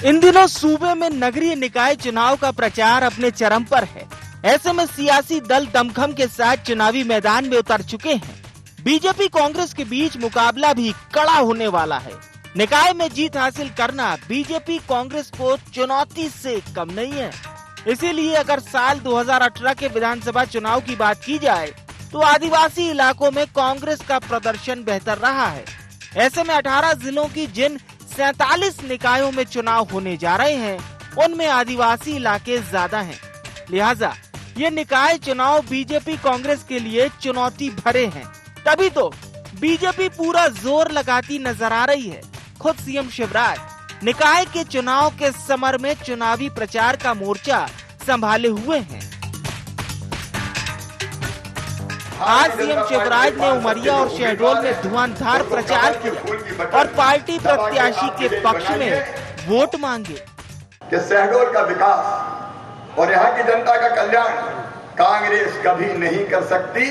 इन दिनों सूबे में नगरीय निकाय चुनाव का प्रचार अपने चरम पर है। ऐसे में सियासी दल दमखम के साथ चुनावी मैदान में उतर चुके हैं। बीजेपी कांग्रेस के बीच मुकाबला भी कड़ा होने वाला है। निकाय में जीत हासिल करना बीजेपी कांग्रेस को चुनौती से कम नहीं है। इसीलिए अगर साल 2018 के विधानसभा चुनाव की बात की जाए तो आदिवासी इलाकों में कांग्रेस का प्रदर्शन बेहतर रहा है। ऐसे में 18 जिलों की जिन 47 निकायों में चुनाव होने जा रहे हैं, उनमें आदिवासी इलाके ज्यादा हैं। लिहाजा ये निकाय चुनाव बीजेपी कांग्रेस के लिए चुनौती भरे हैं। तभी तो बीजेपी पूरा जोर लगाती नजर आ रही है। खुद सीएम शिवराज निकाय के चुनाव के समर में चुनावी प्रचार का मोर्चा संभाले हुए हैं। आज सीएम शिवराज ने उमरिया और शहडोल में धुआंधार प्रचार किया और पार्टी प्रत्याशी के पक्ष में वोट मांगे। कि शहडोल का विकास और यहाँ की जनता का कल्याण कांग्रेस कभी नहीं कर सकती।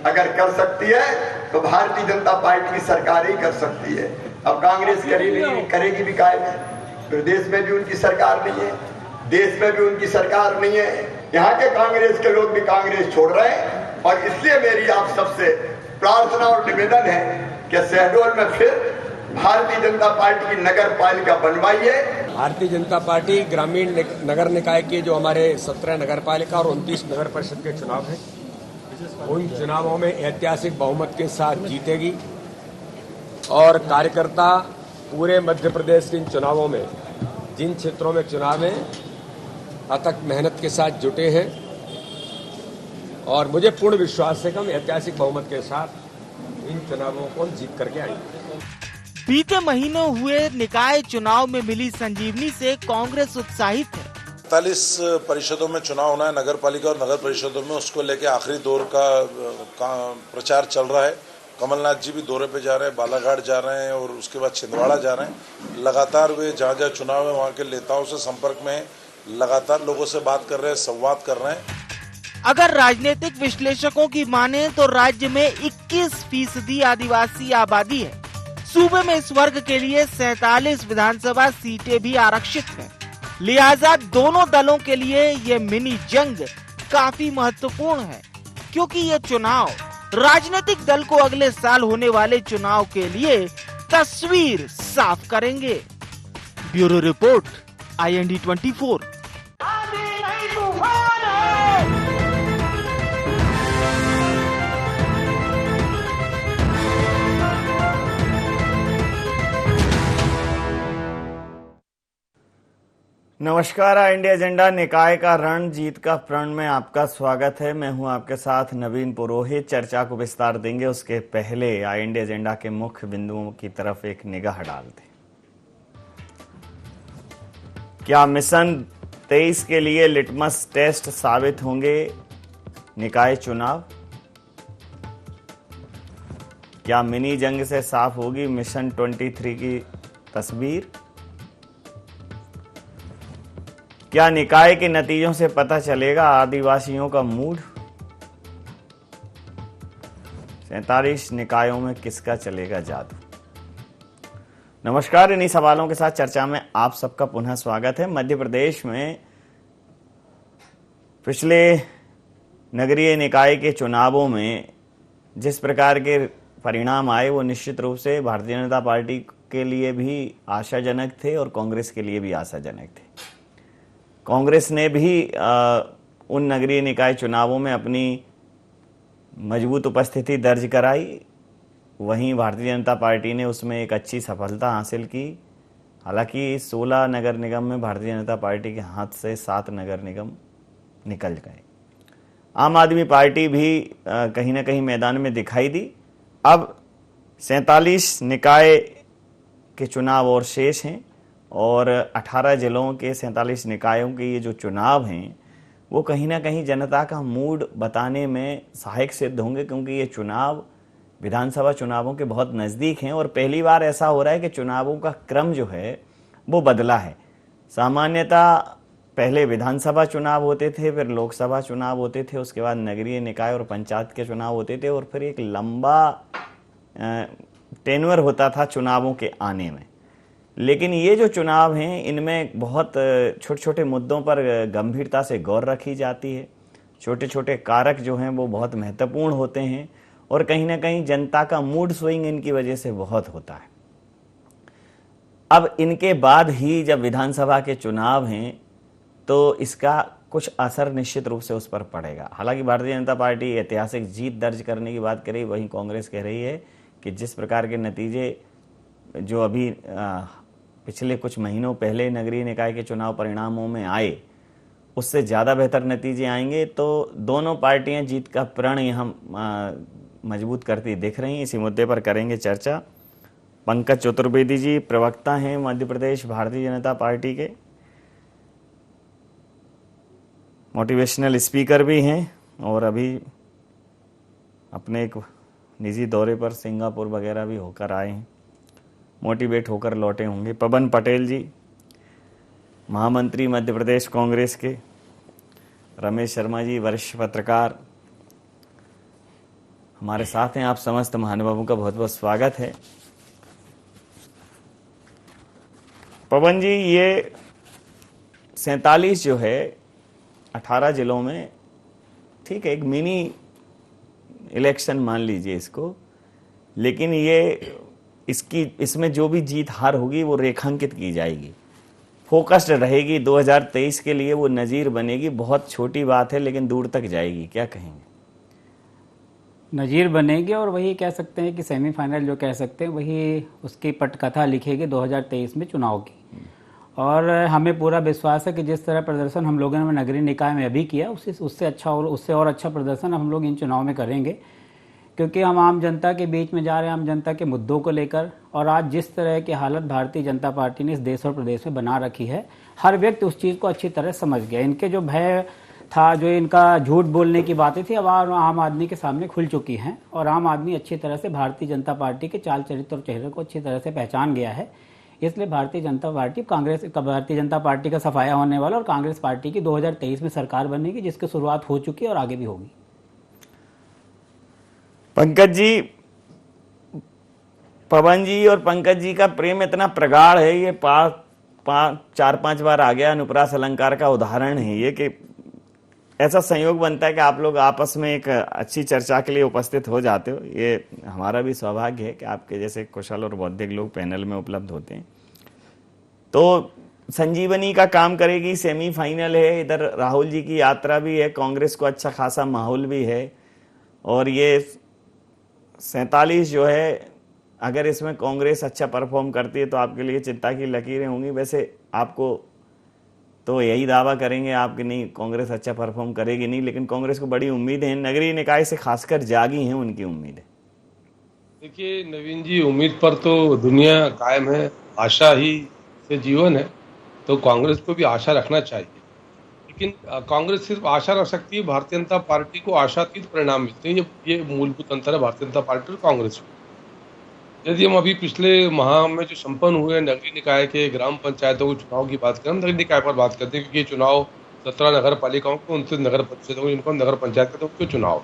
अगर कर सकती है तो भारतीय जनता पार्टी की सरकार ही कर सकती है। अब कांग्रेस करेगी भी काय में? प्रदेश में भी उनकी सरकार नहीं है, देश में भी उनकी सरकार नहीं है। यहाँ के कांग्रेस के लोग भी कांग्रेस छोड़ रहे हैं और इसलिए मेरी आप सबसे प्रार्थना और निवेदन है कि शहडोल में फिर भारतीय जनता पार्टी की नगर पालिका बनवाइए। भारतीय जनता पार्टी ग्रामीण नगर निकाय के जो हमारे 17 नगर पालिका और 29 नगर परिषद के चुनाव हैं, उन चुनावों में ऐतिहासिक बहुमत के साथ जीतेगी और कार्यकर्ता पूरे मध्य प्रदेश के इन चुनावों में जिन क्षेत्रों में चुनाव है अथक मेहनत के साथ जुटे हैं और मुझे पूर्ण विश्वास है कि हम ऐतिहासिक बहुमत के साथ इन चुनावों को जीत करके आएंगे। बीते महीनों हुए निकाय चुनाव में मिली संजीवनी से कांग्रेस उत्साहित है। 45 परिषदों में चुनाव होना है, नगर पालिका और नगर परिषदों में, उसको लेके आखिरी दौर का प्रचार चल रहा है। कमलनाथ जी भी दौरे पे जा रहे हैं, बालाघाट जा रहे हैं और उसके बाद छिंदवाड़ा जा रहे हैं। लगातार वे जहाँ जहाँ चुनाव है वहाँ के नेताओं से संपर्क में, लगातार लोगों से बात कर रहे हैं, संवाद कर रहे हैं। अगर राजनीतिक विश्लेषकों की माने तो राज्य में 21% आदिवासी आबादी है। सूबे में इस वर्ग के लिए 47 विधानसभा सीटें भी आरक्षित हैं। लिहाजा दोनों दलों के लिए ये मिनी जंग काफी महत्वपूर्ण है, क्योंकि ये चुनाव राजनीतिक दल को अगले साल होने वाले चुनाव के लिए तस्वीर साफ करेंगे। Bureau report, IND 24। नमस्कार, इंडिया एजेंडा निकाय का रण जीत का प्रण में आपका स्वागत है। मैं हूं आपके साथ नवीन पुरोहित। चर्चा को विस्तार देंगे उसके पहले इंडिया एजेंडा के मुख्य बिंदुओं की तरफ एक निगाह डालते। क्या मिशन 23 के लिए लिटमस टेस्ट साबित होंगे निकाय चुनाव? क्या मिनी जंग से साफ होगी मिशन 23 की तस्वीर? क्या निकाय के नतीजों से पता चलेगा आदिवासियों का मूड? 47 निकायों में किसका चलेगा जादू? नमस्कार, इन्हीं सवालों के साथ चर्चा में आप सबका पुनः स्वागत है। मध्य प्रदेश में पिछले नगरीय निकाय के चुनावों में जिस प्रकार के परिणाम आए वो निश्चित रूप से भारतीय जनता पार्टी के लिए भी आशाजनक थे और कांग्रेस के लिए भी आशाजनक थे। कांग्रेस ने भी उन नगरीय निकाय चुनावों में अपनी मजबूत उपस्थिति दर्ज कराई, वहीं भारतीय जनता पार्टी ने उसमें एक अच्छी सफलता हासिल की। हालांकि 16 नगर निगम में भारतीय जनता पार्टी के हाथ से 7 नगर निगम निकल गए। आम आदमी पार्टी भी कहीं ना कहीं मैदान में दिखाई दी। अब 47 निकाय के चुनाव और शेष हैं और 18 जिलों के 47 निकायों के ये जो चुनाव हैं वो कहीं ना कहीं जनता का मूड बताने में सहायक सिद्ध होंगे, क्योंकि ये चुनाव विधानसभा चुनावों के बहुत नज़दीक हैं और पहली बार ऐसा हो रहा है कि चुनावों का क्रम जो है वो बदला है। सामान्यतः पहले विधानसभा चुनाव होते थे, फिर लोकसभा चुनाव होते थे, उसके बाद नगरीय निकाय और पंचायत के चुनाव होते थे और फिर एक लंबा टेन्योर होता था चुनावों के आने में। लेकिन ये जो चुनाव हैं इनमें बहुत छोटे छोटे मुद्दों पर गंभीरता से गौर रखी जाती है। छोटे छोटे कारक जो हैं वो बहुत महत्वपूर्ण होते हैं और कहीं ना कहीं जनता का मूड स्विंग इनकी वजह से बहुत होता है। अब इनके बाद ही जब विधानसभा के चुनाव हैं तो इसका कुछ असर निश्चित रूप से उस पर पड़ेगा। हालांकि भारतीय जनता पार्टी ऐतिहासिक जीत दर्ज करने की बात करी, वहीं कांग्रेस कह रही है कि जिस प्रकार के नतीजे जो अभी पिछले कुछ महीनों पहले नगरीय निकाय के चुनाव परिणामों में आए उससे ज़्यादा बेहतर नतीजे आएंगे तो दोनों पार्टियां जीत का प्रण यहाँ मजबूत करती दिख रही हैं। इसी मुद्दे पर करेंगे चर्चा। पंकज चतुर्वेदी जी प्रवक्ता हैं मध्य प्रदेश भारतीय जनता पार्टी के, मोटिवेशनल स्पीकर भी हैं और अभी अपने एक निजी दौरे पर सिंगापुर वगैरह भी होकर आए हैं, मोटिवेट होकर लौटे होंगे। पवन पटेल जी महामंत्री मध्य प्रदेश कांग्रेस के, रमेश शर्मा जी वरिष्ठ पत्रकार हमारे साथ हैं। आप समस्त महानुभावों का बहुत बहुत स्वागत है। पवन जी, ये 47 जो है 18 जिलों में, ठीक है, एक मिनी इलेक्शन मान लीजिए इसको, लेकिन ये इसमें जो भी जीत हार होगी वो रेखांकित की जाएगी, फोकस्ड रहेगी 2023 के लिए, वो नज़ीर बनेगी। बहुत छोटी बात है लेकिन दूर तक जाएगी, क्या कहेंगे? नज़ीर बनेगी और वही कह सकते हैं कि सेमीफाइनल जो कह सकते हैं वही उसकी पटकथा लिखेगी 2023 में चुनाव की। और हमें पूरा विश्वास है कि जिस तरह प्रदर्शन हम लोगों ने नगरीय निकाय में अभी किया उससे अच्छा और उससे और अच्छा प्रदर्शन हम लोग इन चुनाव में करेंगे, क्योंकि हम आम जनता के बीच में जा रहे हैं, आम जनता के मुद्दों को लेकर। और आज जिस तरह की हालत भारतीय जनता पार्टी ने इस देश और प्रदेश में बना रखी है, हर व्यक्ति उस चीज़ को अच्छी तरह समझ गया। इनके जो भय था, जो इनका झूठ बोलने की बातें थी, अब आम आदमी के सामने खुल चुकी हैं और आम आदमी अच्छी तरह से भारतीय जनता पार्टी के चाल चरित्र और चेहरे को अच्छी तरह से पहचान गया है। इसलिए भारतीय जनता पार्टी का सफाया होने वाला और कांग्रेस पार्टी की 2023 में सरकार बनेगी, जिसकी शुरुआत हो चुकी है और आगे भी होगी। पंकज जी, पवन जी और पंकज जी का प्रेम इतना प्रगाढ़ है, ये 4-5 बार आ गया। अनुप्रास अलंकार का उदाहरण है ये कि ऐसा संयोग बनता है कि आप लोग आपस में एक अच्छी चर्चा के लिए उपस्थित हो जाते हो। ये हमारा भी सौभाग्य है कि आपके जैसे कुशल और बौद्धिक लोग पैनल में उपलब्ध होते हैं। तो संजीवनी का काम करेगी, सेमीफाइनल है, इधर राहुल जी की यात्रा भी है, कांग्रेस को अच्छा खासा माहौल भी है और ये 47 जो है, अगर इसमें कांग्रेस अच्छा परफॉर्म करती है तो आपके लिए चिंता की लकीरें होंगी। वैसे आपको तो यही दावा करेंगे आप कि नहीं, कांग्रेस अच्छा परफॉर्म करेगी नहीं, लेकिन कांग्रेस को बड़ी उम्मीद है, नगरीय निकाय से खासकर जागी हैं उनकी उम्मीदें। देखिए नवीन जी, उम्मीद पर तो दुनिया कायम है, आशा ही से जीवन है, तो कांग्रेस को भी आशा रखना चाहिए। लेकिन कांग्रेस सिर्फ आशा रख सकती है, भारतीय जनता पार्टी को आशातीत परिणाम मिलते हैं। ये मूलभूत अंतर है भारतीय जनता पार्टी और कांग्रेस में। यदि हम अभी पिछले माह में जो संपन्न हुए नगरीय निकाय के ग्राम पंचायतों के चुनाव की बात करें, नगरीय निकाय पर बात करते हैं, क्योंकि ये चुनाव 17 नगर पालिकाओं को, 29 नगर परिषदों को, जिनको नगर पंचायत कहते हैं, उनके चुनाव।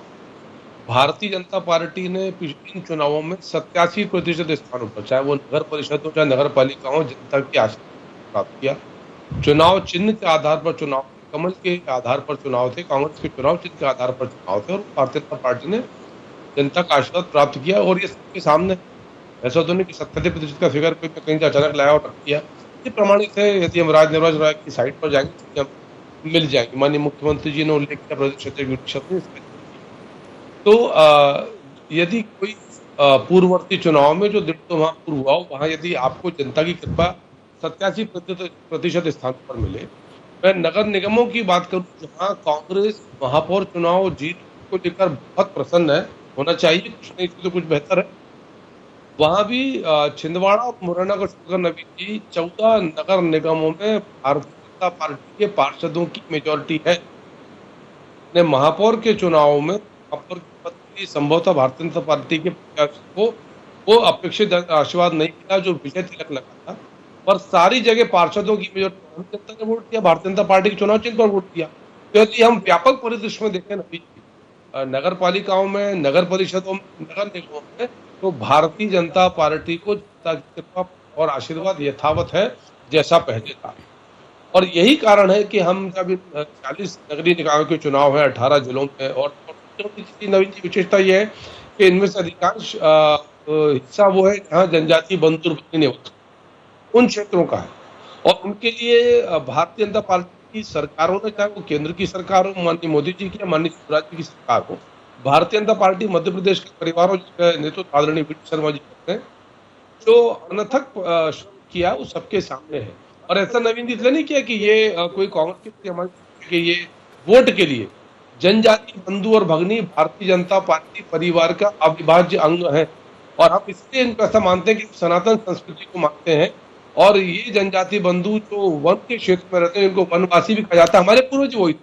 भारतीय जनता पार्टी ने पिछले चुनावों में 87% स्थानों पर, चाहे वो नगर परिषद हो चाहे नगर पालिका हो, जनता की आशा प्राप्त किया। चुनाव चिन्ह के आधार पर चुनाव, कमल के आधार पर चुनाव थे, कांग्रेस के चुनाव चिन्ह के आधार पर चुनाव थे और भारतीय जनता पार्टी ने जनता का आशीर्वाद प्राप्त किया। और ये सबके सामने, ऐसा तो नहीं कि 77% का फिगर पे कहीं से अचानक लाया और रख दिया, ये प्रमाणित है। यदि हम राजनिवास राय की साइट पर जाएंगे तो मिल जाएंगे। माननीय मुख्यमंत्री जी ने उल्लेख किया प्रदेश। तो यदि कोई पूर्ववर्ती चुनाव में जो 1.5 माह पूर्व हुआ, वहां यदि आपको जनता की कृपा 87% स्थान पर मिले। मैं नगर निगमों की बात करूं, जहां कांग्रेस महापौर चुनाव जीत को लेकर बहुत प्रसन्न है, होना चाहिए, कुछ नहीं तो कुछ बेहतर है। वहां भी छिंदवाड़ा और मुरैना का शुक्र नबी जी 14 नगर निगमों में भारतीय जनता पार्टी के पार्षदों की मेजोरिटी है। ने महापौर के चुनाव में महापौर की पद के लिए संभवतः भारतीय जनता पार्टी के प्रत्याशी को वो अपेक्षित आशीर्वाद नहीं मिला जो विजय तिलक लगा था, पर सारी जगह पार्षदों की मेजोरिटी जनता ने वोट दिया, भारतीय जनता पार्टी के चुनाव चिन्ह पर वोट दिया। तो यदि हम व्यापक परिदृश्य में देखें नबी, नगर पालिकाओं में, नगर परिषदों में, नगर निगमों में, तो भारतीय जनता पार्टी को जनता की कृपा और आशीर्वाद यथावत है जैसा पहले था। और यही कारण है कि हम जब 40 नगरीय निकायों के चुनाव है 18 जिलों में, और नवीन जी विशेषता यह है कि इनमें से अधिकांश हिस्सा वो है जहाँ जनजातीय बंधु और भगिनी उन क्षेत्रों का है। और उनके लिए भारतीय जनता पार्टी की सरकारों ने, चाहे वो केंद्र की सरकार हो, माननीय मोदी जी की या माननीय शिवराज जी की सरकार हो, भारतीय जनता पार्टी मध्य प्रदेश के परिवारों जिसका नेतृत्व आदरणीय वीडी शर्मा जी करते हैं, जो अनथक श्रम किया वो सबके सामने है। और ऐसा नवीन जी इसलिए नहीं किया कि ये कोई कांग्रेस की हमारे कि ये वोट के लिए जनजाति बंधु और भगिनी भारतीय जनता पार्टी परिवार का अविभाज्य अंग है। और हम इसलिए इनको ऐसा मानते हैं कि सनातन संस्कृति को मानते हैं। और ये जनजाति बंधु जो वन के क्षेत्र में रहते हैं, इनको वनवासी भी कहा जाता है। हमारे पूर्वज वही थे।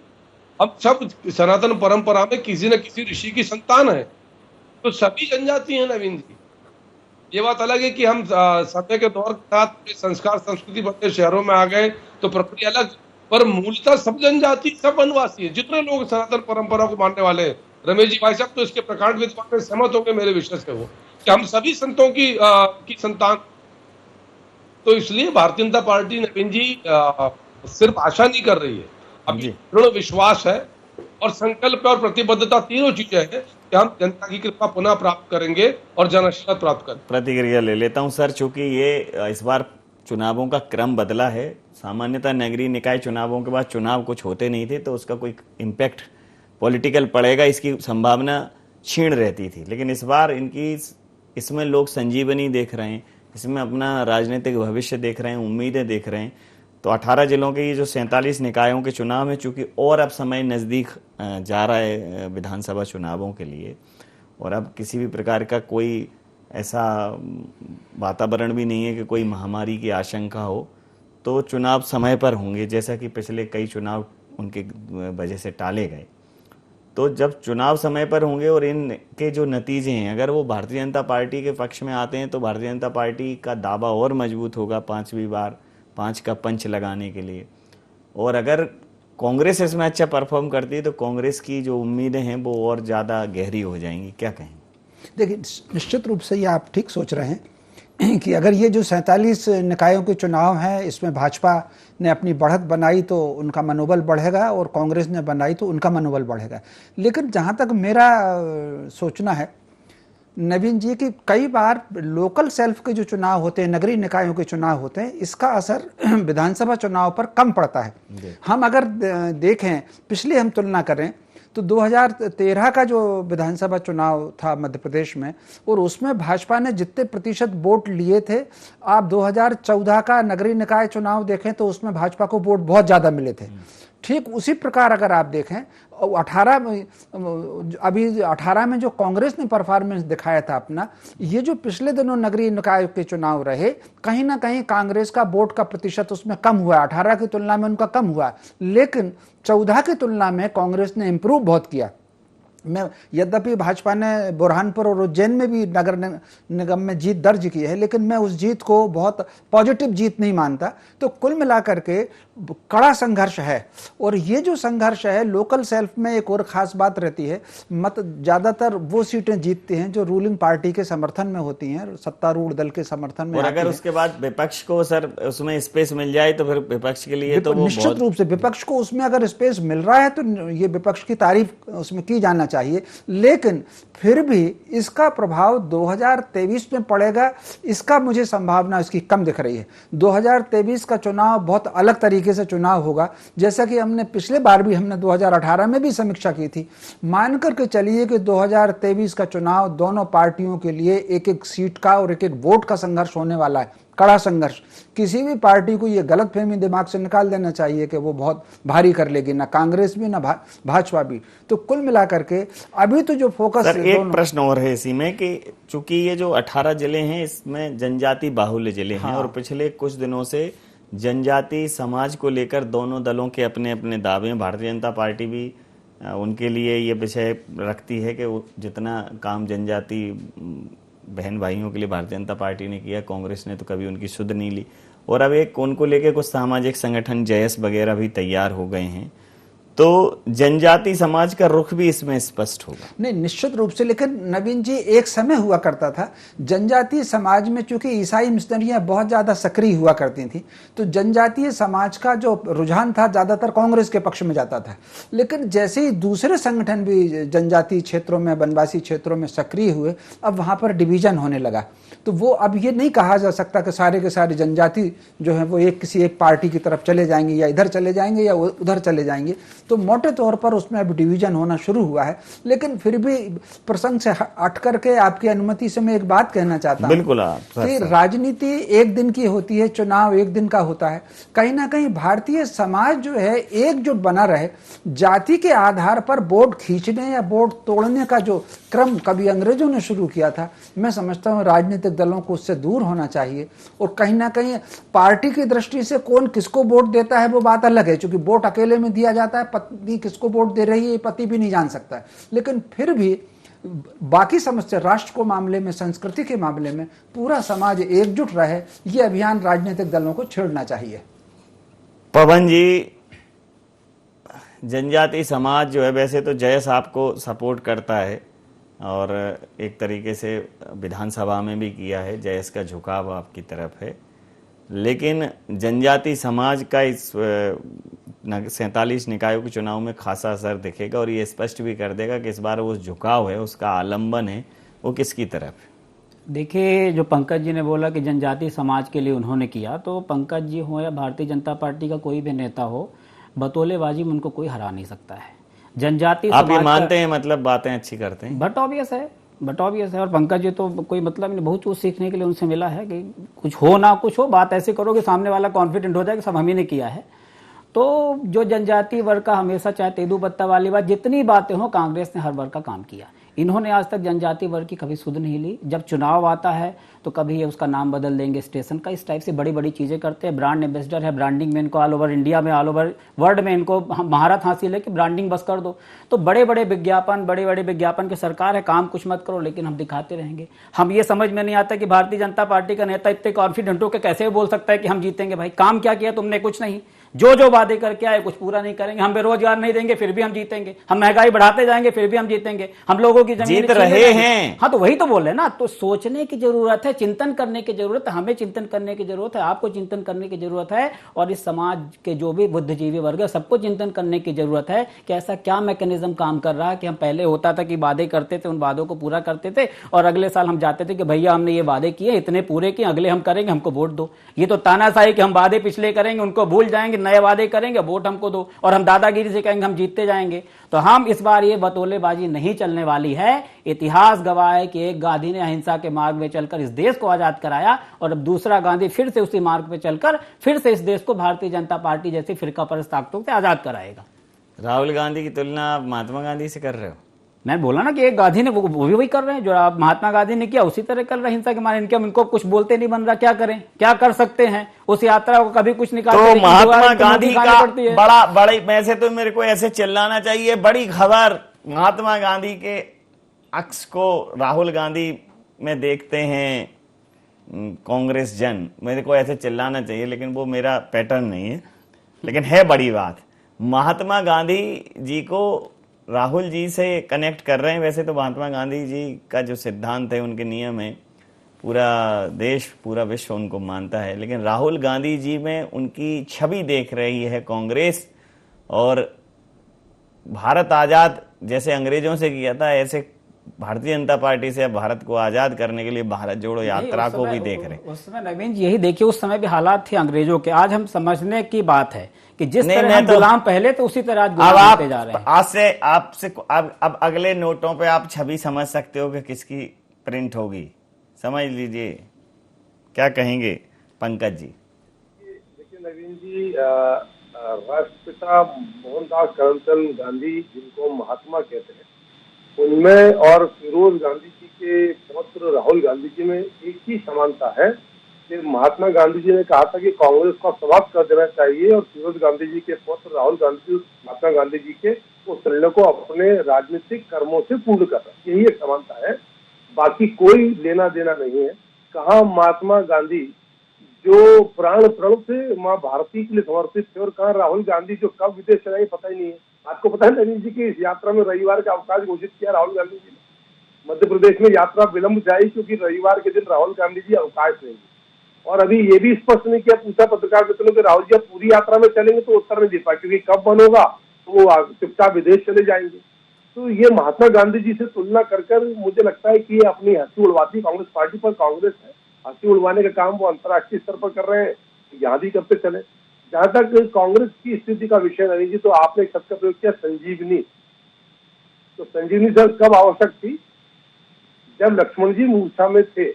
हम सब सनातन परंपरा में किसी न किसी ऋषि की संतान है, तो सभी जनजाति हैं नवीन जी। ये बात अलग है कि हम समय के दौर के साथ संस्कार संस्कृति बनते शहरों में आ गए तो प्रक्रिया अलग, पर मूलतः सब जनजाति सब वनवासी है। जितने लोग सनातन परंपरा को मानने वाले हैं, रमेश जी भाई साहब तो इसके प्रकांड विद्वान में सहमत होंगे मेरे विषय से, वो कि हम सभी संतों की संतान। तो इसलिए भारतीय जनता पार्टी नवीन जी सिर्फ आशा नहीं कर रही है, अभी दृढ़ विश्वास है और संकल्प और प्रतिबद्धता, तीनों चीजें हैं कि हम जनता की कृपा पुनः प्राप्त करेंगे और जन आशीर्वाद प्राप्त करेंगे। प्रतिक्रिया ले लेता हूं सर, चूंकि ये इस बार चुनावों का क्रम बदला है। सामान्यतः नगरीय निकाय चुनावों के बाद चुनाव कुछ होते नहीं थे, तो उसका कोई इम्पैक्ट पॉलिटिकल पड़ेगा इसकी संभावना क्षीण रहती थी। लेकिन इस बार इसमें लोग संजीवनी देख रहे हैं, इसमें अपना राजनीतिक भविष्य देख रहे हैं, उम्मीदें देख रहे हैं। तो 18 जिलों के ये जो 47 निकायों के चुनाव है, चूंकि और अब समय नज़दीक जा रहा है विधानसभा चुनावों के लिए, और अब किसी भी प्रकार का कोई ऐसा वातावरण भी नहीं है कि कोई महामारी की आशंका हो, तो चुनाव समय पर होंगे, जैसा कि पिछले कई चुनाव उनके वजह से टाले गए। तो जब चुनाव समय पर होंगे और इनके जो नतीजे हैं अगर वो भारतीय जनता पार्टी के पक्ष में आते हैं, तो भारतीय जनता पार्टी का दावा और मजबूत होगा 5वीं बार 5 का पंच लगाने के लिए। और अगर कांग्रेस इसमें अच्छा परफॉर्म करती है तो कांग्रेस की जो उम्मीदें हैं वो और ज़्यादा गहरी हो जाएंगी। क्या कहें? देखिए, निश्चित रूप से ये आप ठीक सोच रहे हैं कि अगर ये जो 47 निकायों के चुनाव हैं, इसमें भाजपा ने अपनी बढ़त बनाई तो उनका मनोबल बढ़ेगा और कांग्रेस ने बनाई तो उनका मनोबल बढ़ेगा। लेकिन जहाँ तक मेरा सोचना है नवीन जी की, कई बार लोकल सेल्फ के जो चुनाव होते हैं, नगरीय निकायों के चुनाव होते हैं, इसका असर विधानसभा चुनाव पर कम पड़ता है। हम अगर देखें, पिछले हम तुलना करें तो 2013 का जो विधानसभा चुनाव था मध्य प्रदेश में, और उसमें भाजपा ने जितने प्रतिशत वोट लिए थे, आप 2014 का नगरीय निकाय चुनाव देखें तो उसमें भाजपा को वोट बहुत ज़्यादा मिले थे। ठीक उसी प्रकार अगर आप देखें 18 में जो कांग्रेस ने परफॉर्मेंस दिखाया था अपना, ये जो पिछले दिनों नगरीय निकाय के चुनाव रहे, कहीं ना कहीं कांग्रेस का वोट का प्रतिशत उसमें कम हुआ, 18 की तुलना में उनका कम हुआ, लेकिन 14 की तुलना में कांग्रेस ने इम्प्रूव बहुत किया। मैं यद्यपि भाजपा ने बुरहानपुर और उज्जैन में भी नगर निगम में जीत दर्ज की है, लेकिन मैं उस जीत को बहुत पॉजिटिव जीत नहीं मानता। तो कुल मिलाकर के कड़ा संघर्ष है, और ये जो संघर्ष है लोकल सेल्फ में एक और ख़ास बात रहती है, मत ज़्यादातर वो सीटें जीतती हैं जो रूलिंग पार्टी के समर्थन में होती हैं, सत्तारूढ़ दल के समर्थन में। और अगर उसके बाद विपक्ष को सर उसमें स्पेस मिल जाए तो फिर विपक्ष के लिए तो निश्चित रूप से विपक्ष को उसमें अगर स्पेस मिल रहा है तो ये विपक्ष की तारीफ उसमें की जाना चाहिए। लेकिन फिर भी इसका प्रभाव 2023 में पड़ेगा, इसका मुझे संभावना इसकी कम दिख रही है। 2023 का चुनाव बहुत अलग तरीके से चुनाव होगा, जैसा कि हमने पिछले बार भी हमने 2018 में भी समीक्षा की थी। मान करके चलिए कि 2023 का चुनाव दोनों पार्टियों के लिए एक एक सीट का और एक एक वोट का संघर्ष होने वाला है, कड़ा संघर्ष। किसी भी पार्टी को ये गलतफहमी दिमाग से निकाल देना चाहिए कि वो बहुत भारी कर लेगी, ना कांग्रेस भी ना भाजपा भी। तो कुल मिलाकर के अभी तो जो फोकस सर, एक प्रश्न और है इसी में कि चूंकि ये जो 18 जिले हैं इसमें जनजाति बाहुल्य जिले हैं, और पिछले कुछ दिनों से जनजाति समाज को लेकर दोनों दलों के अपने अपने दावे हैं। भारतीय जनता पार्टी भी उनके लिए ये विषय रखती है कि जितना काम जनजाति बहन भाइयों के लिए भारतीय जनता पार्टी ने किया, कांग्रेस ने तो कभी उनकी सुध नहीं ली। और अब एक उनको लेके कुछ सामाजिक संगठन जयस वगैरह भी तैयार हो गए हैं। तो जनजाति समाज का रुख भी इसमें स्पष्ट होगा। नहीं, निश्चित रूप से। लेकिन नवीन जी, एक समय हुआ करता था जनजातीय समाज में, चूंकि ईसाई मिशनरियां बहुत ज्यादा सक्रिय हुआ करती थी, तो जनजातीय समाज का जो रुझान था ज्यादातर कांग्रेस के पक्ष में जाता था। लेकिन जैसे ही दूसरे संगठन भी जनजातीय क्षेत्रों में, वनवासी क्षेत्रों में सक्रिय हुए, अब वहां पर डिवीजन होने लगा। तो वो अब ये नहीं कहा जा सकता कि सारे के सारे जनजाति जो है वो किसी एक पार्टी की तरफ चले जाएंगे, या इधर चले जाएंगे या उधर चले जाएंगे। तो मोटे तौर पर उसमें अब डिवीजन होना शुरू हुआ है। लेकिन फिर भी प्रसंग से हट करके आपकी अनुमति से मैं एक बात कहना चाहता हूं। बिल्कुल कि राजनीति एक दिन की होती है, चुनाव एक दिन का होता है। कहीं ना कहीं भारतीय समाज जो है एकजुट बना रहे। जाति के आधार पर वोट खींचने या वोट तोड़ने का जो क्रम कभी अंग्रेजों ने शुरू किया था, मैं समझता हूं राजनीतिक दलों को उससे दूर होना चाहिए। और कहीं ना कहीं पार्टी की दृष्टि से कौन किसको वोट देता है वो बात अलग है, क्योंकि वोट अकेले में दिया जाता है, पत्नी किसको वोट दे रही है ये पति भी नहीं जान सकता है। लेकिन फिर भी बाकी समस्या, राष्ट्र को मामले में, संस्कृति के मामले में पूरा समाज एकजुट रहे, ये अभियान राजनीतिक दलों को छेड़ना चाहिए। पवन जी, जनजाति समाज जो है वैसे तो जयस आपको सपोर्ट करता है और एक तरीके से विधानसभा में भी किया है, जयस का झुकाव आपकी तरफ है। लेकिन जनजाति समाज का इस 47 निकायों के चुनाव में खासा असर दिखेगा और ये स्पष्ट भी कर देगा कि इस बार वो झुकाव है, उसका आलंबन है, वो किसकी तरफ है। देखिए, जो पंकज जी ने बोला कि जनजाति समाज के लिए उन्होंने किया, तो पंकज जी हो या भारतीय जनता पार्टी का कोई भी नेता हो, बतौलेबाजी में उनको कोई हरा नहीं सकता है। जनजाति आप ये मानते हैं, मतलब बातें अच्छी करते हैं, बट ऑब्वियस है। और पंकज जी तो कोई मतलब नहीं, बहुत कुछ सीखने के लिए उनसे मिला है कि कुछ हो ना कुछ हो, बात ऐसे करो कि सामने वाला कॉन्फिडेंट हो जाए कि सब हम ही ने किया है। तो जो जनजाति वर्ग का हमेशा, चाहे तेदू पत्ता वाली बात, जितनी बातें हो, कांग्रेस ने हर वर्ग का काम किया। इन्होंने आज तक जनजाति वर्ग की कभी सुध नहीं ली। जब चुनाव आता है तो कभी ये उसका नाम बदल देंगे स्टेशन का, इस टाइप से बड़ी बड़ी चीजें करते हैं। ब्रांड एम्बेसडर है, ब्रांडिंग में इनको ऑल ओवर इंडिया में, ऑल ओवर वर्ल्ड में इनको महारत हासिल है कि ब्रांडिंग बस कर दो। तो बड़े बड़े विज्ञापन की सरकार है, काम कुछ मत करो, लेकिन हम दिखाते रहेंगे। हम ये समझ में नहीं आता कि भारतीय जनता पार्टी का नेता इतने कॉन्फिडेंट होकर कैसे बोल सकता है कि हम जीतेंगे। भाई, काम क्या किया तुमने? कुछ नहीं। जो वादे करके आए कुछ पूरा नहीं करेंगे। हम बेरोजगार नहीं देंगे फिर भी हम जीतेंगे, हम महंगाई बढ़ाते जाएंगे फिर भी हम जीतेंगे, हम लोगों की जमीन जीत रहे हैं। हाँ, तो वही तो बोल रहे ना। तो सोचने की जरूरत है, चिंतन करने की जरूरत है, हमें चिंतन करने की जरूरत है, आपको चिंतन करने की जरूरत है, और इस समाज के जो भी बुद्धिजीवी वर्ग है सबको चिंतन करने की जरूरत है कि ऐसा क्या मैकेनिज्म काम कर रहा है कि हम पहले होता था कि वादे करते थे, उन वादों को पूरा करते थे, और अगले साल हम जाते थे कि भैया हमने ये वादे किए, इतने पूरे किए, अगले हम करेंगे, हमको वोट दो। ये तो तानाशाही कि हम वादे पिछले करेंगे, उनको भूल जाएंगे, नए वादे करेंगे, वोट हमको दो, और हम दादागिरी से कहेंगे हम जीतते जाएंगे। तो हम इस बार ये बतौलेबाजी नहीं चलने वाली है। इतिहास गवाह है कि एक गांधी ने अहिंसा के मार्ग में चलकर इस देश को आजाद कराया, और अब दूसरा गांधी फिर से उसी मार्ग पे चलकर फिर से इस देश को भारतीय जनता पार्टी जैसी फिरका परस्त ताकतों से आजाद कराएगा। राहुल गांधी की तुलना आप महात्मा गांधी से कर रहे हो? मैं बोला ना कि एक गांधी ने वो भी वही कर रहे हैं जो आप महात्मा गांधी ने किया, उसी तरह कर रहे हैं हिंसा के मारे। इनको कुछ बोलते नहीं बन रहा, क्या करें, क्या कर सकते हैं? उस यात्रा को कभी कुछ निकाल, तो महात्मा गांधी का बड़ी, वैसे तो मेरे को ऐसे चिल्लाना चाहिए, बड़ी खबर महात्मा गांधी के अक्स को राहुल गांधी में देखते हैं कांग्रेस जन, मेरे को ऐसे चिल्लाना चाहिए, लेकिन वो मेरा पैटर्न नहीं है। लेकिन है बड़ी बात, महात्मा गांधी जी को राहुल जी से कनेक्ट कर रहे हैं। वैसे तो महात्मा गांधी जी का जो सिद्धांत है, उनके नियम है, पूरा देश, पूरा विश्व उनको मानता है, लेकिन राहुल गांधी जी में उनकी छवि देख रही है कांग्रेस। और भारत आजाद जैसे अंग्रेजों से किया था, ऐसे भारतीय जनता पार्टी से अब भारत को आजाद करने के लिए भारत जोड़ो यात्रा को भी देख रहे। उस समय नवीन जी यही देखिए, उस समय भी हालात थे अंग्रेजों के। आज हम समझने की बात है कि जिस तरह हम गुलाम पहले थे उसी तरह आज गुलाम होते जा रहे हैं। आज से आपसे अब अगले नोटों पे आप छवि समझ सकते हो कि किसकी प्रिंट होगी, समझ लीजिए। क्या कहेंगे पंकज जी? देखिए नवीन जी, राष्ट्रपिता मोहनदास करमचंद गांधी, जिनको महात्मा कहते हैं, उनमें और फिरोज गांधी जी के पुत्र राहुल गांधी जी में एक ही समानता है कि महात्मा गांधी जी ने कहा था कि कांग्रेस को समाप्त कर देना चाहिए, और फिरोज गांधी जी के पुत्र राहुल गांधी महात्मा गांधी जी के उस निर्णय को अपने राजनीतिक कर्मों से पूर्ण कर रहा है। यही एक समानता है, बाकी कोई लेना देना नहीं है। कहाँ महात्मा गांधी जो प्राण प्रण से माँ भारती के लिए समर्पित थे, और कहाँ राहुल गांधी जो कब विदेश चले पता ही नहीं है। आपको पता है नवीन जी की इस यात्रा में रविवार का अवकाश घोषित किया राहुल गांधी जी ने। मध्य प्रदेश में यात्रा विलंब जारी क्योंकि रविवार के दिन राहुल गांधी जी अवकाश लेंगे। और अभी ये भी स्पष्ट नहीं किया, पूछा पत्रकार मित्रों के राहुल जी पूरी यात्रा में चलेंगे, तो उत्तर नहीं दे पाए क्योंकि कब बंद होगा तो वो चुपचाप विदेश चले जाएंगे। तो ये महात्मा गांधी जी से तुलना कर मुझे लगता है कि ये अपनी हंसी उड़वाती कांग्रेस पार्टी पर कांग्रेस है, हंसी उड़वाने का काम वो अंतर्राष्ट्रीय स्तर पर कर रहे हैं, यहाँ भी करते चले। जहां तक कांग्रेस की स्थिति का विषय नवीन जी, तो आपने एक शब्द का प्रयोग किया संजीवनी। तो संजीवनी सर कब आवश्यक थी? जब लक्ष्मण जी मूर्छा में थे,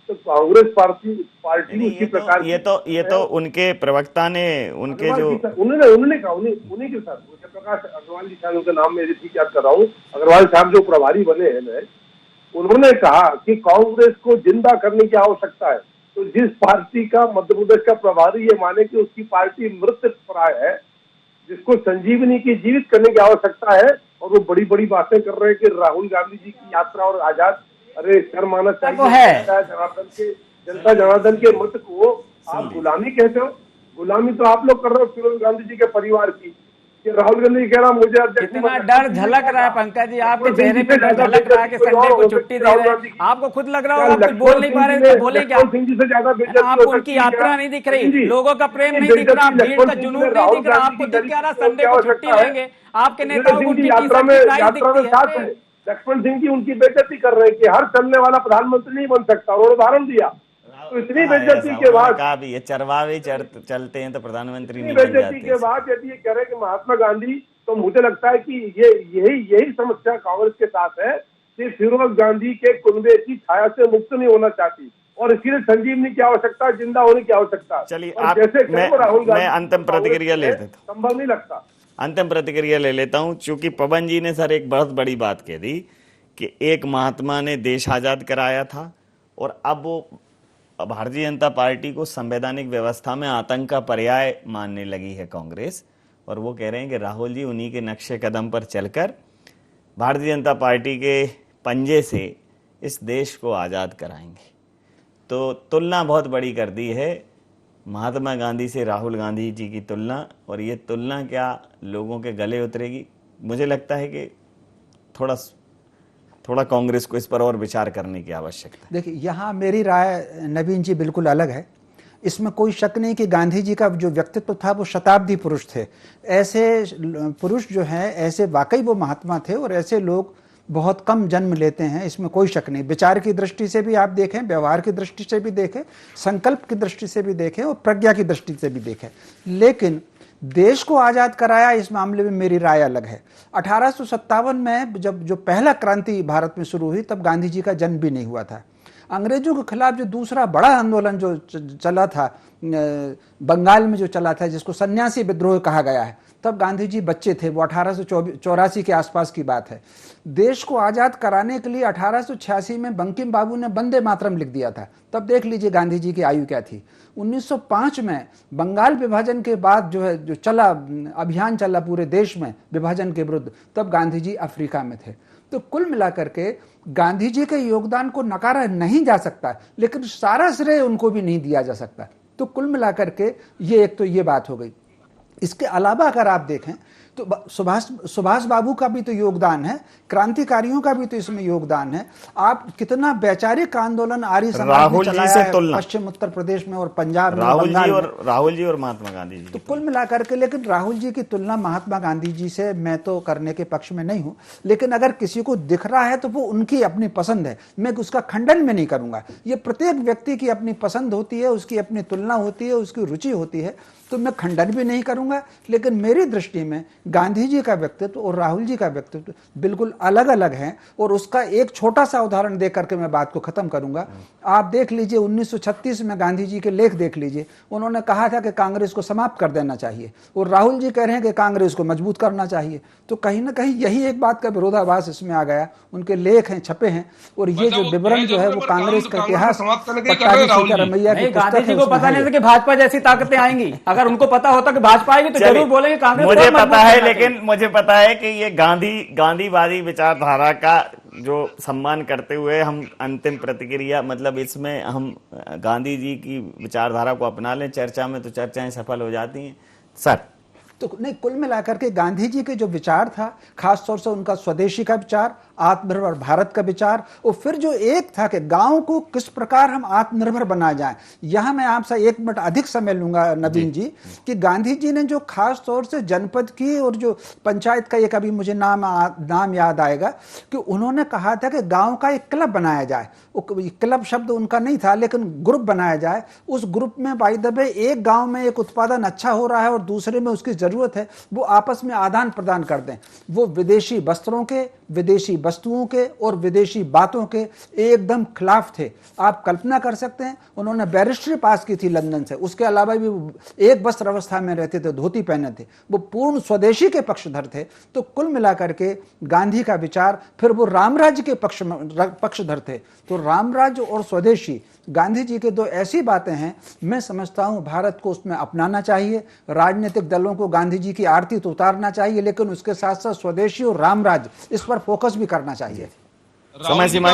तो कांग्रेस पार्टी उसी प्रकार ये तो उनके प्रवक्ता ने उनके जो उन्होंने कहा, उन्हीं के साथ प्रकाश अग्रवाल जी शायद उनका नाम मैं ठीक याद कर रहा हूँ, अग्रवाल साहब जो प्रभारी बने हैं, उन्होंने कहा कि कांग्रेस को जिंदा करने की आवश्यकता है। तो जिस पार्टी का मध्य प्रदेश का प्रभारी ये माने कि उसकी पार्टी मृत प्राय है, जिसको संजीवनी की जीवित करने की आवश्यकता है, और वो बड़ी बड़ी बातें कर रहे हैं कि राहुल गांधी जी की यात्रा और आजाद, अरे शर्म आना चाहिए। जनता जनार्दन के मत को आप गुलामी कहते हो? गुलामी तो आप लोग कर रहे हो फिरोज गांधी जी के परिवार की। कि राहुल गांधी कह रहा मुझे कितना डर झलक रहा है पंकज जी, आपके चेहरे पे डर झलक रहा है कि संडे को छुट्टी दे रहे हैं। आपको खुद लग रहा होगा आप कुछ बोल नहीं पा रहे, तो बोले क्या? आपको उनकी यात्रा नहीं दिख रही, लोगों का प्रेम नहीं दिख रहा, भीड़ का जुनून नहीं दिख रहा, आपको दिख क्या रहा संडे को छुट्टी लेंगे? आपके नेताओं को उनकी यात्रा में दिखती है। लक्ष्मण सिंह जी उनकी बेइज्जती कर रहे हैं कि हर चलने वाला प्रधानमंत्री नहीं बन सकता, और उदाहरण दिया। तो इतनी बेइज्जती के बाद ये चरवावे चलते हैं तो प्रधानमंत्री नहीं बेइज्जती के बाद यदि ये कह रहे हैं कि महात्मा गांधी, तो मुझे लगता है कि ये यही समस्या कांग्रेस के साथ है कि फिरोज गांधी के कुनबे की छाया से मुक्त नहीं होना चाहती, और इसीलिए संजीवनी की आवश्यकता, जिंदा होने की आवश्यकता। चलिए मैं अंतिम प्रतिक्रिया ले लेता हूं, संभव नहीं लगता। अंतिम प्रतिक्रिया ले लेता हूं, चूंकि पवन जी ने सर एक बहुत बड़ी बात कह दी कि एक महात्मा ने देश आजाद कराया था, और अब वो भारतीय जनता पार्टी को संवैधानिक व्यवस्था में आतंक का पर्याय मानने लगी है कांग्रेस, और वो कह रहे हैं कि राहुल जी उन्हीं के नक्शे कदम पर चलकर भारतीय जनता पार्टी के पंजे से इस देश को आज़ाद कराएंगे। तो तुलना बहुत बड़ी कर दी है महात्मा गांधी से राहुल गांधी जी की तुलना, और ये तुलना क्या लोगों के गले उतरेगी? मुझे लगता है कि थोड़ा कांग्रेस को इस पर और विचार करने की आवश्यकता है। देखिए, यहाँ मेरी राय नवीन जी बिल्कुल अलग है। इसमें कोई शक नहीं कि गांधी जी का जो व्यक्तित्व था वो शताब्दी पुरुष थे। ऐसे पुरुष जो हैं, ऐसे वाकई वो महात्मा थे, और ऐसे लोग बहुत कम जन्म लेते हैं, इसमें कोई शक नहीं। विचार की दृष्टि से भी आप देखें, व्यवहार की दृष्टि से भी देखें, संकल्प की दृष्टि से भी देखें, और प्रज्ञा की दृष्टि से भी देखें। लेकिन देश को आज़ाद कराया, इस मामले में मेरी राय अलग है। 1857 में जब जो पहला क्रांति भारत में शुरू हुई, तब गांधी जी का जन्म भी नहीं हुआ था। अंग्रेजों के खिलाफ जो दूसरा बड़ा आंदोलन जो चला था बंगाल में, जो चला था, जिसको सन्यासी विद्रोह कहा गया है, तब गांधी जी बच्चे थे। वो 1884 के आसपास की बात है। देश को आज़ाद कराने के लिए 1886 में बंकिम बाबू ने वंदे मातरम लिख दिया था। तब देख लीजिए गांधी जी की आयु क्या थी। 1905 में बंगाल विभाजन के बाद जो चला अभियान चला पूरे देश में विभाजन के विरुद्ध, तब गांधी जी अफ्रीका में थे। तो कुल मिलाकर के गांधी जी के योगदान को नकारा नहीं जा सकता, लेकिन सारा श्रेय उनको भी नहीं दिया जा सकता। तो कुल मिलाकर के ये बात हो गई। इसके अलावा अगर आप देखें तो सुभाष बाबू का भी तो योगदान है, क्रांतिकारियों का भी तो इसमें योगदान है। आप कितना वैचारिक आंदोलन आर्य समाज ने चलाया है पश्चिम उत्तर प्रदेश में और पंजाब में, राहुल जी और महात्मा गांधी जी। तो कुल मिलाकर के, लेकिन राहुल जी की तुलना महात्मा गांधी जी से मैं तो करने के पक्ष में नहीं हूं, लेकिन अगर किसी को दिख रहा है तो वो उनकी अपनी पसंद है, मैं उसका खंडन में नहीं करूंगा। ये प्रत्येक व्यक्ति की अपनी पसंद होती है, उसकी अपनी तुलना होती है, उसकी रुचि होती है, तो मैं खंडन भी नहीं करूंगा। लेकिन मेरी दृष्टि में गांधी जी का व्यक्तित्व और राहुल जी का व्यक्तित्व बिल्कुल अलग अलग हैं। और उसका एक छोटा सा उदाहरण देकर करके मैं बात को खत्म करूंगा। आप देख लीजिए 1936 में गांधी जी के लेख देख लीजिए, उन्होंने कहा था कि कांग्रेस को समाप्त कर देना चाहिए, और राहुल जी कह रहे हैं कि कांग्रेस को मजबूत करना चाहिए। तो कहीं ना कहीं यही एक बात का विरोधाभास इसमें आ गया। उनके लेख हैं, छपे हैं, और ये जो विवरण जो है वो कांग्रेस का इतिहास रमैया की गांधी जी को पता नहीं था कि भाजपा जैसी ताकतें आएंगी। अगर उनको पता होता कि भाजपा आएगी तो जरूर बोलेंगे कांग्रेस। मुझे पता है, लेकिन मुझे पता है कि ये गांधीवादी विचारधारा का जो सम्मान करते हुए हम अंतिम प्रतिक्रिया, मतलब इसमें हम गांधी जी की विचारधारा को अपना लें चर्चा में, तो चर्चाएं सफल हो जाती हैं। सर तो नहीं, कुल मिलाकर के गांधी जी के जो विचार था, खासतौर से उनका स्वदेशी का विचार, आत्मनिर्भर भारत का विचार, और फिर जो एक था कि गांव को किस प्रकार हम आत्मनिर्भर बना जाएं। यहां मैं आपसे 1 मिनट अधिक समय लूंगा नवीन जी, कि गांधी जी ने जो खास तौर से जनपद की और जो पंचायत का, एक अभी मुझे नाम याद आएगा, कि उन्होंने कहा था कि गांव का एक क्लब बनाया जाए। क्लब शब्द उनका नहीं था, लेकिन ग्रुप बनाया जाए। उस ग्रुप में बाय द वे एक गांव में एक उत्पादन अच्छा हो रहा है और दूसरे में उसकी जरूरत है, वो आपस में आदान प्रदान कर दें। वो विदेशी वस्त्रों के, विदेशी वस्तुओं के और विदेशी बातों के एकदम खिलाफ थे। आप कल्पना कर सकते हैं, उन्होंने बैरिस्ट्री पास की थी लंदन से, उसके अलावा भी एक वस्त्र अवस्था में रहते थे, धोती पहने थे, वो पूर्ण स्वदेशी के पक्षधर थे। तो कुल मिलाकर के गांधी का विचार, फिर वो रामराज्य के पक्षधर थे। तो रामराज्य और स्वदेशी, गांधी जी के 2 ऐसी बातें हैं, मैं समझता हूं भारत को उसमें अपनाना चाहिए। राजनीतिक दलों को गांधी जी की आरती तो उतारना चाहिए, लेकिन उसके साथ साथ स्वदेशी और रामराज्य, इस पर फोकस भी करना चाहिए। समय सीमा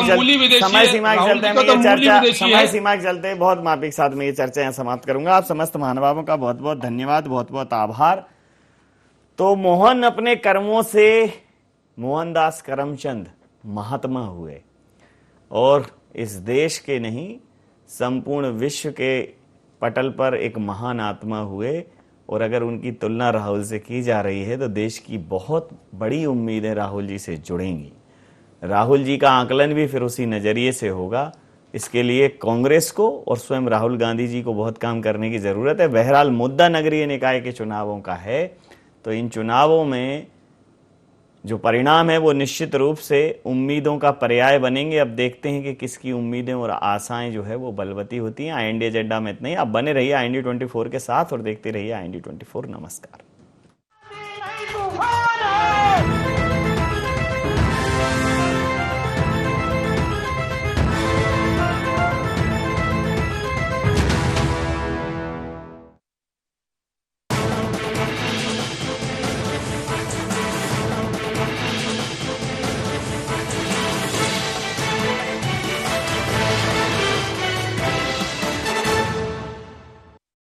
चलते बहुत माफी के साथ में ये चर्चा यहाँ समाप्त करूंगा। आप समस्त महानुभावों का बहुत बहुत धन्यवाद, बहुत बहुत आभार। तो मोहन अपने कर्मों से मोहनदास करमचंद महात्मा हुए और इस देश के नहीं, संपूर्ण विश्व के पटल पर एक महान आत्मा हुए। और अगर उनकी तुलना राहुल से की जा रही है तो देश की बहुत बड़ी उम्मीदें राहुल जी से जुड़ेंगी। राहुल जी का आकलन भी फिर उसी नजरिए से होगा। इसके लिए कांग्रेस को और स्वयं राहुल गांधी जी को बहुत काम करने की जरूरत है। बहरहाल मुद्दा नगरीय निकाय के चुनावों का है, तो इन चुनावों में जो परिणाम है वो निश्चित रूप से उम्मीदों का पर्याय बनेंगे। अब देखते हैं कि किसकी उम्मीदें और आशाएं जो है वो बलवती होती हैं। IND एजेंडा में इतना ही। आप बने रहिए IND 24 के साथ और देखते रहिए IND 24। नमस्कार।